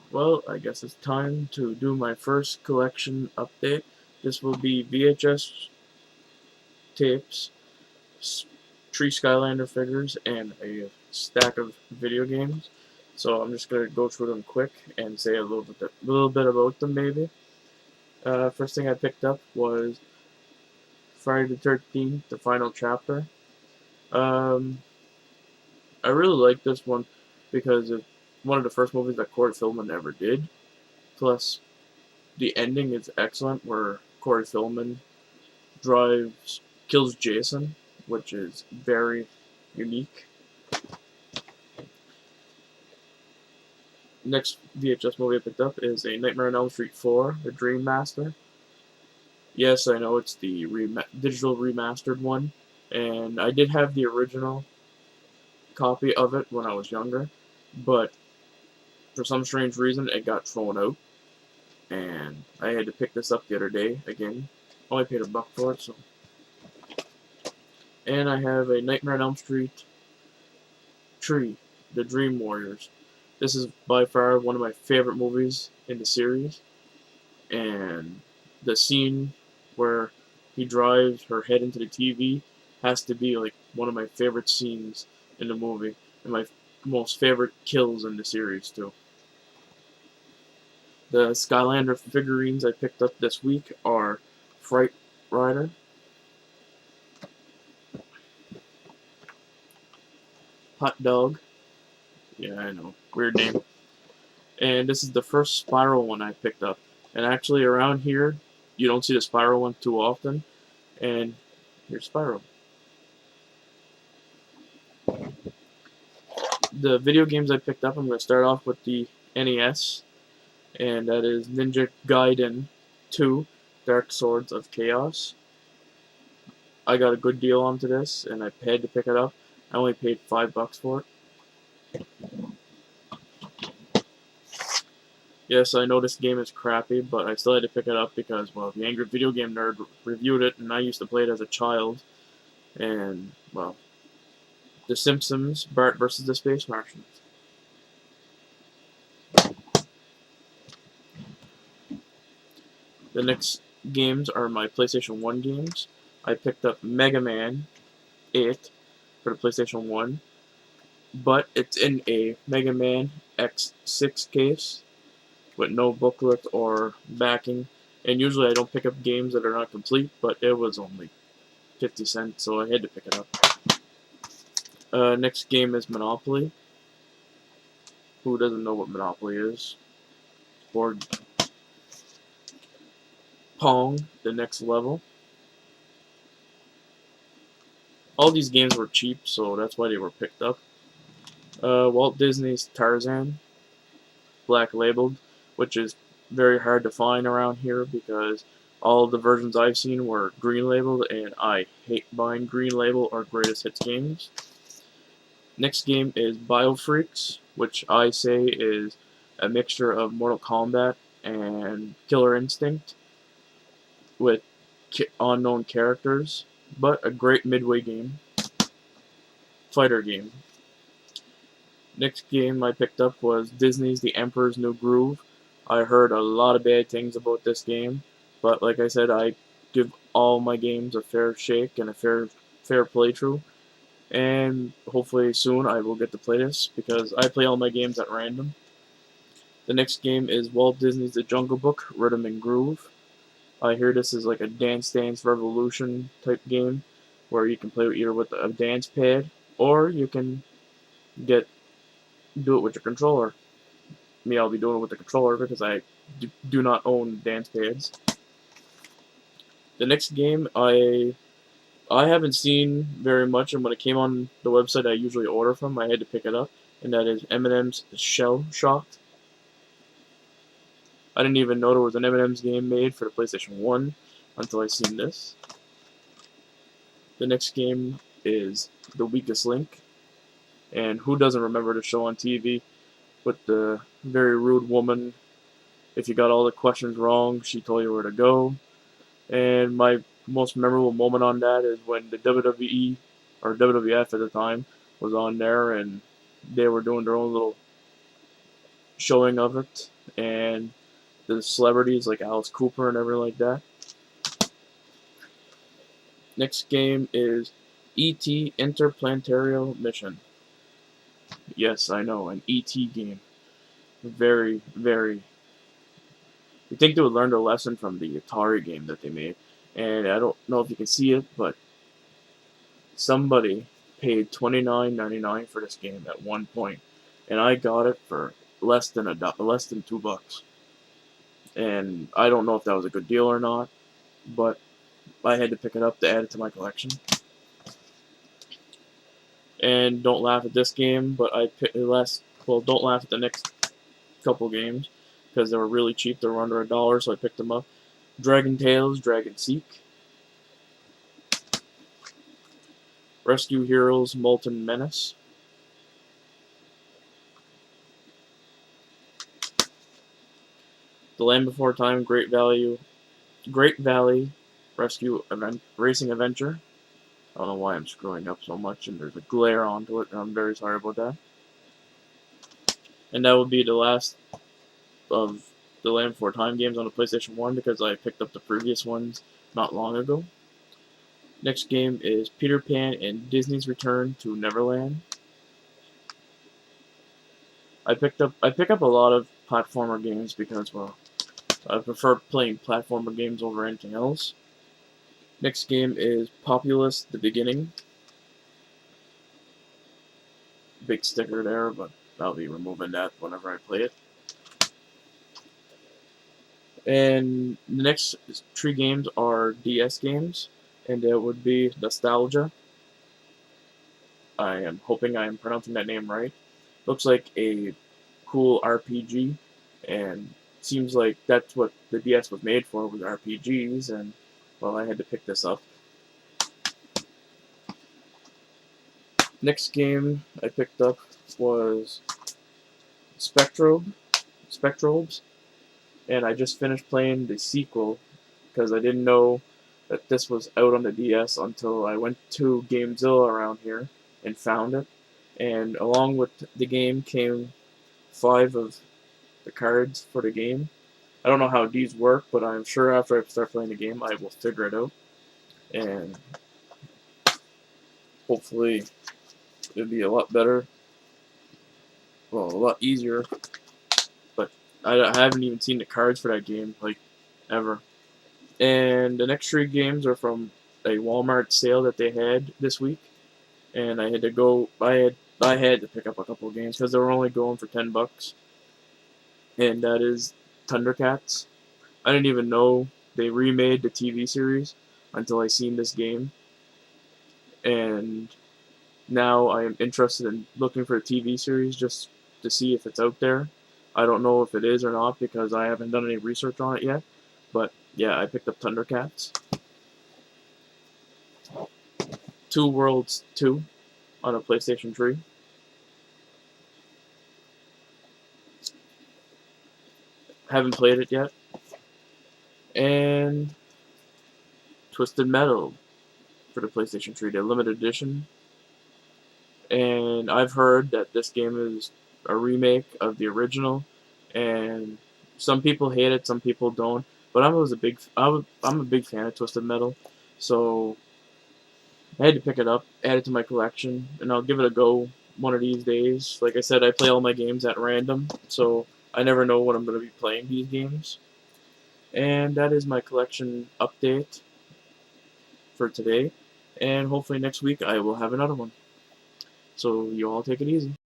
Well, I guess it's time to do my first collection update. This will be VHS tapes, Tree Skylander figures, and a stack of video games. So I'm just gonna go through them quick and say a little bit about them, maybe. First thing I picked up was Friday the 13th, the final chapter. Um, I really like this one because it's one of the first movies that Corey Feldman ever did. Plus, the ending is excellent, where Corey Feldman kills Jason, which is very unique. Next VHS movie I picked up is A Nightmare on Elm Street 4, The Dream Master. Yes, I know it's the digital remastered one, and I did have the original copy of it when I was younger, but for some strange reason it got thrown out, and I had to pick this up the other day again. Only paid $1 for it, so. And I have a Nightmare on Elm Street Tree, The Dream Warriors. This is by far one of my favorite movies in the series, and the scene where he drives her head into the TV has to be like one of my favorite scenes in the movie, and my most favorite kills in the series too. The Skylander figurines I picked up this week are Fright Rider, Hot Dog, yeah I know, weird name, and this is the first Spiral one I picked up. And actually around here, you don't see the Spiral one too often, and here's Spiral. The video games I picked up, I'm going to start off with the NES, and that is Ninja Gaiden 2, Dark Swords of Chaos. I got a good deal onto this, and I had to pick it up. I only paid $5 for it. Yes, I know this game is crappy, but I still had to pick it up because, well, the Angry Video Game Nerd reviewed it, and I used to play it as a child. And, well, The Simpsons, Bart versus the Space Martians. The next games are my PlayStation 1 games. I picked up Mega Man 8 for the PlayStation 1, but it's in a Mega Man X6 case with no booklet or backing. And usually I don't pick up games that are not complete, but it was only 50 cents, so I had to pick it up. Next game is Monopoly. Who doesn't know what Monopoly is? Board Pong, the next level. All these games were cheap, so that's why they were picked up. Walt Disney's Tarzan, black labeled, which is very hard to find around here because all of the versions I've seen were green labeled, and I hate buying green label or greatest hits games. Next game is Biofreaks, which I say is a mixture of Mortal Kombat and Killer Instinct with unknown characters, but a great midway game, fighter game. Next game I picked up was Disney's The Emperor's New Groove. I heard a lot of bad things about this game, but like I said, I give all my games a fair shake and a fair playthrough. And hopefully soon I will get to play this because I play all my games at random. The next game is Walt Disney's The Jungle Book Rhythm and Groove. I hear this is like a Dance Dance Revolution type game where you can play either with a dance pad or you can get do it with your controller. Me, I'll be doing it with the controller because I do not own dance pads. The next game I haven't seen very much, and when it came on the website I usually order from, I had to pick it up, and that is M&M's Shell Shock. I didn't even know there was an M&M's game made for the PlayStation 1 until I seen this. The next game is The Weakest Link, and who doesn't remember the show on TV with the very rude woman? If you got all the questions wrong, she told you where to go. And my most memorable moment on that is when the WWE, or WWF at the time, was on there and they were doing their own little showing of it, and the celebrities like Alice Cooper and everything like that. Next game is E.T. Interplanetary Mission. Yes, I know, an E.T. game. Very, very. You think they would learn their lesson from the Atari game that they made, and I don't know if you can see it, but somebody paid $29.99 for this game at one point, and I got it for less than $2. And I don't know if that was a good deal or not, but I had to pick it up to add it to my collection. And don't laugh at this game, but don't laugh at the next couple games because they were really cheap. They were under $1, so I picked them up. Dragon Tales, Dragon Seek, Rescue Heroes, Molten Menace, The Land Before Time, Great Valley Racing Adventure. I don't know why I'm screwing up so much, and there's a glare onto it, and I'm very sorry about that. And that would be the last of the Land Before Time games on the PlayStation 1 because I picked up the previous ones not long ago. Next game is Peter Pan and Disney's Return to Neverland. I pick up a lot of platformer games because, well, I prefer playing platformer games over anything else. Next game is Populous: The Beginning. Big sticker there, but I'll be removing that whenever I play it. And the next 3 games are DS games, and it would be Nostalgia. I am hoping I am pronouncing that name right. Looks like a cool RPG, and seems like that's what the DS was made for, was RPGs, and, well, I had to pick this up. Next game I picked up was Spectrobes, and I just finished playing the sequel because I didn't know that this was out on the DS until I went to GameZilla around here and found it. And along with the game came 5 of the cards for the game. I don't know how these work, but I'm sure after I start playing the game, I will figure it out. And hopefully it'll be a lot better. Well, a lot easier. But I haven't even seen the cards for that game, like, ever. And the next 3 games are from a Walmart sale that they had this week. And I had to go, I had to pick up a couple of games because they were only going for $10. And that is Thundercats. I didn't even know they remade the TV series until I seen this game. And now I am interested in looking for a TV series just to see if it's out there. I don't know if it is or not because I haven't done any research on it yet. But yeah, I picked up Thundercats. Two Worlds 2 on a PlayStation 3. Haven't played it yet. And Twisted Metal for the PlayStation 3, the limited edition. And I've heard that this game is a remake of the original, and some people hate it, some people don't. But I'm a big fan of Twisted Metal, so I had to pick it up, add it to my collection, and I'll give it a go one of these days. Like I said, I play all my games at random, so I never know when I'm going to be playing these games. And that is my collection update for today. And hopefully next week I will have another one. So you all take it easy.